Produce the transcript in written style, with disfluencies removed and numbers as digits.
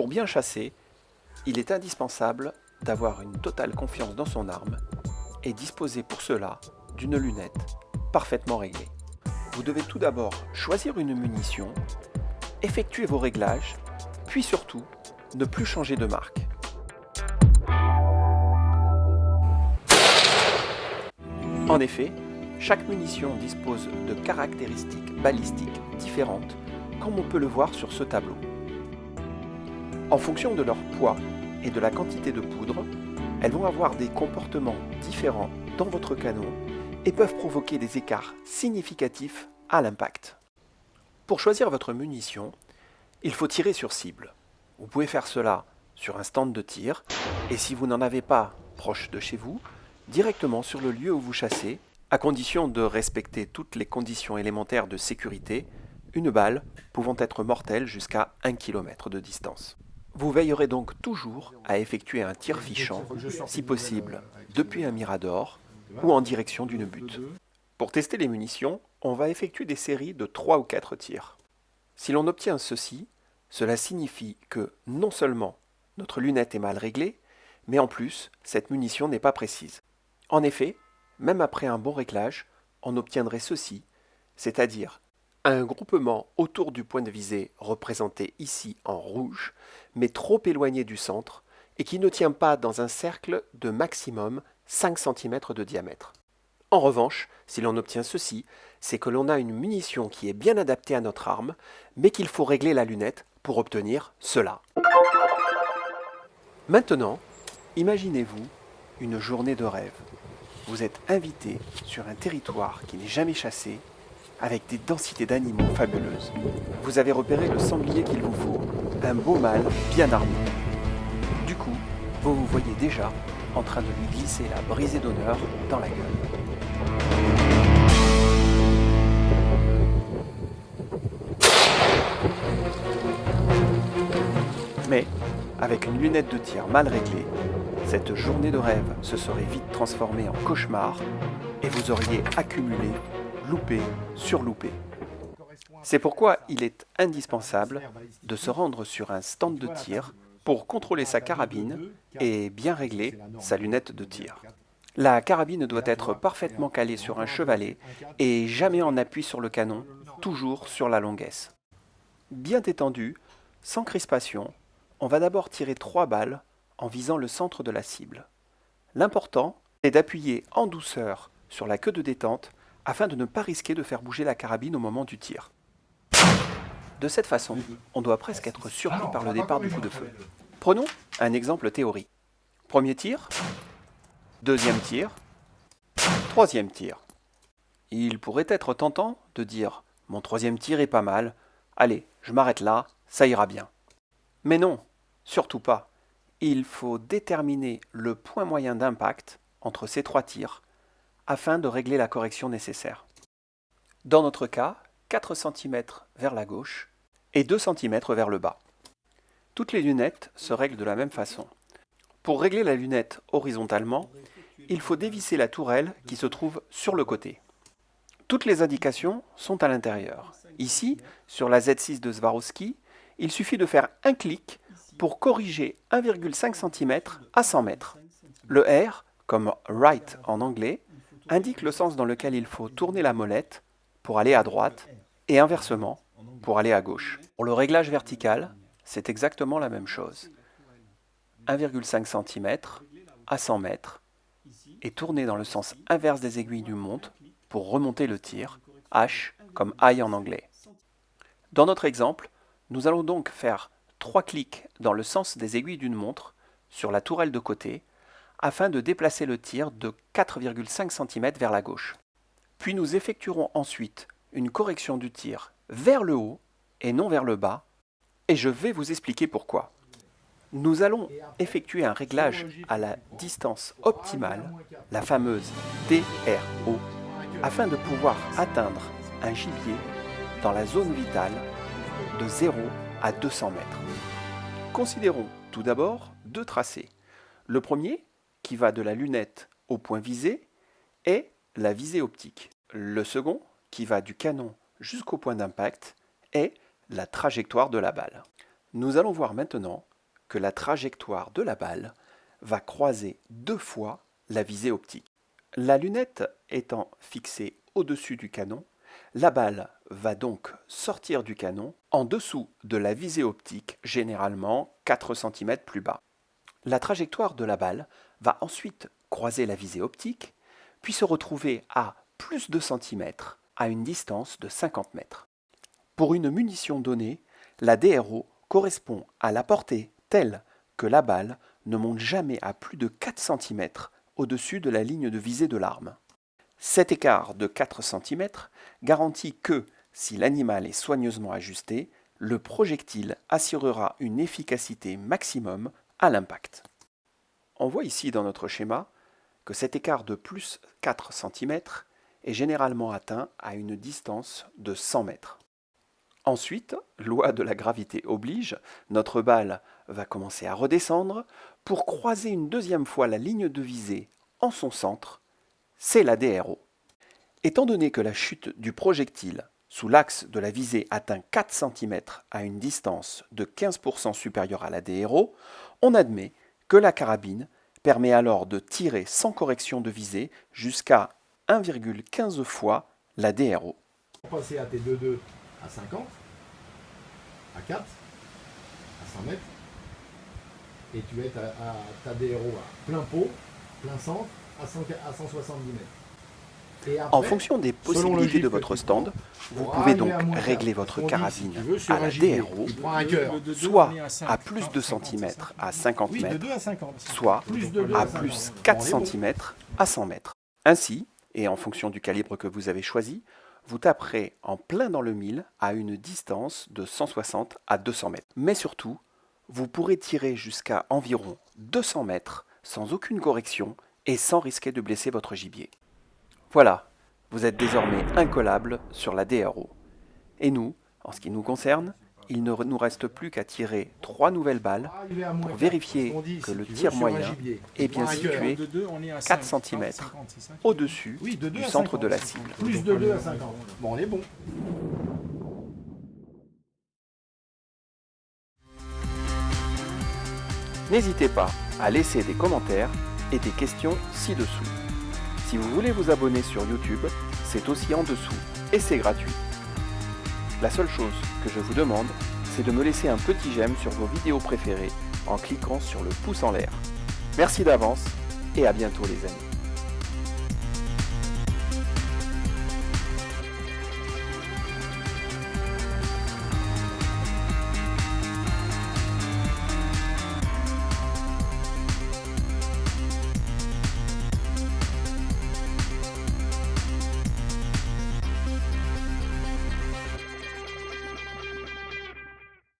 Pour bien chasser, il est indispensable d'avoir une totale confiance dans son arme et disposer pour cela d'une lunette parfaitement réglée. Vous devez tout d'abord choisir une munition, effectuer vos réglages, puis surtout ne plus changer de marque. En effet, chaque munition dispose de caractéristiques balistiques différentes, comme on peut le voir sur ce tableau. En fonction de leur poids et de la quantité de poudre, elles vont avoir des comportements différents dans votre canon et peuvent provoquer des écarts significatifs à l'impact. Pour choisir votre munition, il faut tirer sur cible. Vous pouvez faire cela sur un stand de tir et si vous n'en avez pas proche de chez vous, directement sur le lieu où vous chassez, à condition de respecter toutes les conditions élémentaires de sécurité, une balle pouvant être mortelle jusqu'à 1 km de distance. Vous veillerez donc toujours à effectuer un tir fichant, si possible depuis un mirador ou en direction d'une butte. Pour tester les munitions, on va effectuer des séries de 3 ou 4 tirs. Si l'on obtient ceci, cela signifie que non seulement notre lunette est mal réglée, mais en plus, cette munition n'est pas précise. En effet, même après un bon réglage, on obtiendrait ceci, c'est-à-dire un groupement autour du point de visée représenté ici en rouge, mais trop éloigné du centre et qui ne tient pas dans un cercle de maximum 5 cm de diamètre. En revanche, si l'on obtient ceci, c'est que l'on a une munition qui est bien adaptée à notre arme, mais qu'il faut régler la lunette pour obtenir cela. Maintenant, imaginez-vous une journée de rêve. Vous êtes invité sur un territoire qui n'est jamais chassé, avec des densités d'animaux fabuleuses. Vous avez repéré le sanglier qu'il vous faut, un beau mâle bien armé. Du coup, vous vous voyez déjà en train de lui glisser la brisée d'honneur dans la gueule. Mais, avec une lunette de tir mal réglée, cette journée de rêve se serait vite transformée en cauchemar et vous auriez accumulé loupé sur loupé. C'est pourquoi il est indispensable de se rendre sur un stand de tir pour contrôler sa carabine et bien régler sa lunette de tir. La carabine doit être parfaitement calée sur un chevalet et jamais en appui sur le canon, toujours sur la longuesse. Bien détendu, sans crispation, on va d'abord tirer 3 balles en visant le centre de la cible. L'important est d'appuyer en douceur sur la queue de détente afin de ne pas risquer de faire bouger la carabine au moment du tir. De cette façon, on doit presque être surpris par le départ du coup de feu. Prenons un exemple théorique. Premier tir, deuxième tir, troisième tir. Il pourrait être tentant de dire « mon troisième tir est pas mal, allez, je m'arrête là, ça ira bien ». Mais non, surtout pas. Il faut déterminer le point moyen d'impact entre ces 3 tirs afin de régler la correction nécessaire. Dans notre cas, 4 cm vers la gauche et 2 cm vers le bas. Toutes les lunettes se règlent de la même façon. Pour régler la lunette horizontalement, il faut dévisser la tourelle qui se trouve sur le côté. Toutes les indications sont à l'intérieur. Ici, sur la Z6 de Swarovski, il suffit de faire un clic pour corriger 1,5 cm à 100 mètres. Le R, comme right en anglais, indique le sens dans lequel il faut tourner la molette pour aller à droite et inversement pour aller à gauche. Pour le réglage vertical, c'est exactement la même chose. 1,5 cm à 100 mètres et tourner dans le sens inverse des aiguilles d'une montre pour remonter le tir, H comme high en anglais. Dans notre exemple, nous allons donc faire 3 clics dans le sens des aiguilles d'une montre sur la tourelle de côté afin de déplacer le tir de 4,5 cm vers la gauche. Puis nous effectuerons ensuite une correction du tir vers le haut et non vers le bas, et je vais vous expliquer pourquoi. Nous allons effectuer un réglage à la distance optimale, la fameuse DRO, afin de pouvoir atteindre un gibier dans la zone vitale de 0 à 200 mètres. Considérons tout d'abord 2 tracés. Le premier, qui va de la lunette au point visé, est la visée optique. Le second, qui va du canon jusqu'au point d'impact, est la trajectoire de la balle. Nous allons voir maintenant que la trajectoire de la balle va croiser 2 fois la visée optique. La lunette étant fixée au-dessus du canon, la balle va donc sortir du canon en dessous de la visée optique, généralement 4 cm plus bas. La trajectoire de la balle va ensuite croiser la visée optique, puis se retrouver à plus de centimètres à une distance de 50 mètres. Pour une munition donnée, la DRO correspond à la portée telle que la balle ne monte jamais à plus de 4 cm au-dessus de la ligne de visée de l'arme. Cet écart de 4 cm garantit que, si l'animal est soigneusement ajusté, le projectile assurera une efficacité maximum à l'impact. On voit ici dans notre schéma que cet écart de plus 4 cm est généralement atteint à une distance de 100 mètres. Ensuite, loi de la gravité oblige, notre balle va commencer à redescendre pour croiser une deuxième fois la ligne de visée en son centre, c'est la DRO. Étant donné que la chute du projectile sous l'axe de la visée atteint 4 cm à une distance de 15% supérieure à la DRO, on admet que la carabine permet alors de tirer sans correction de visée jusqu'à 1,15 fois la DRO. Passer à tes 2,2 à 50, à 4, à 100 mètres, et tu vas être à ta DRO à plein pot, plein centre, à 170 mètres. Et après, en fonction des possibilités de votre stand, vous pouvez donc régler votre carabine à la DRO, soit à plus de centimètres à 50 mètres, soit à plus 4 cm à 100 mètres. Ainsi, et en fonction du calibre que vous avez choisi, vous taperez en plein dans le mille à une distance de 160 à 200 mètres. Mais surtout, vous pourrez tirer jusqu'à environ 200 mètres sans aucune correction et sans risquer de blesser votre gibier. Voilà, vous êtes désormais incollable sur la DRO. Et nous, en ce qui nous concerne, il ne nous reste plus qu'à tirer 3 nouvelles balles pour vérifier que le tir moyen est bien situé 4 cm au-dessus du centre de la cible. Plus de 2 à 50. Bon, on est bon. N'hésitez pas à laisser des commentaires et des questions ci-dessous. Si vous voulez vous abonner sur YouTube, c'est aussi en dessous et c'est gratuit. La seule chose que je vous demande, c'est de me laisser un petit j'aime sur vos vidéos préférées en cliquant sur le pouce en l'air. Merci d'avance et à bientôt les amis.